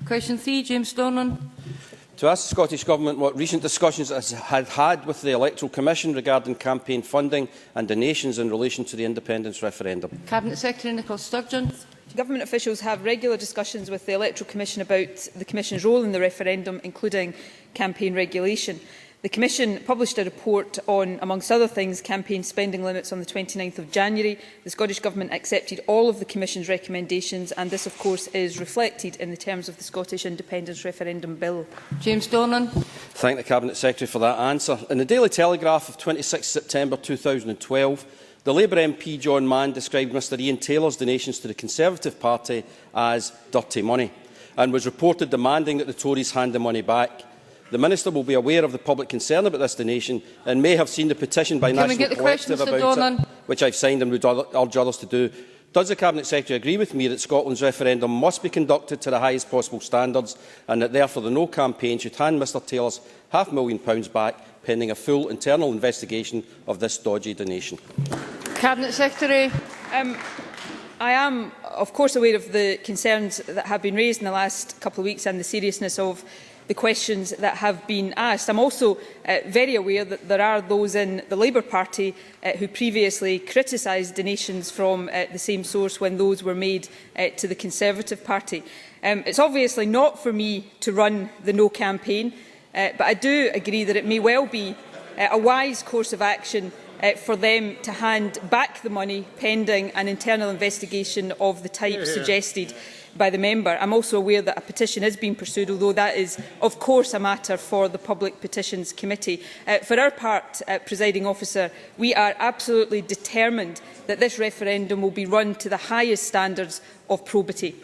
Question 3, James Dornan. To ask the Scottish Government what recent discussions it has had with the Electoral Commission regarding campaign funding and donations in relation to the independence referendum. Cabinet Secretary Nicola Sturgeon. Government officials have regular discussions with the Electoral Commission about the Commission's role in the referendum, including campaign regulation. The Commission published a report on, amongst other things, campaign spending limits on the 29th of January. The Scottish Government accepted all of the Commission's recommendations, and this, of course, is reflected in the terms of the Scottish Independence Referendum Bill. James Dornan. Thank the Cabinet Secretary for that answer. In the Daily Telegraph of 26 September 2012, the Labour MP John Mann described Mr Ian Taylor's donations to the Conservative Party as dirty money and was reported demanding that the Tories hand the money back. The Minister will be aware of the public concern about this donation and may have seen the petition by National Collective about it, which I have signed and would urge others to do. Does the Cabinet Secretary agree with me that Scotland's referendum must be conducted to the highest possible standards and that therefore the No campaign should hand Mr Taylor's £500,000 back pending a full internal investigation of this dodgy donation? Cabinet Secretary. I am, of course, aware of the concerns that have been raised in the last couple of weeks and the seriousness of the questions that have been asked. I am also very aware that there are those in the Labour Party who previously criticised donations from the same source when those were made to the Conservative Party. It is obviously not for me to run the No campaign, but I do agree that it may well be a wise course of action for them to hand back the money pending an internal investigation of the type suggested by the member. I am also aware that a petition is being pursued, although that is, of course, a matter for the Public Petitions Committee. For our part, Presiding Officer, we are absolutely determined that this referendum will be run to the highest standards of probity.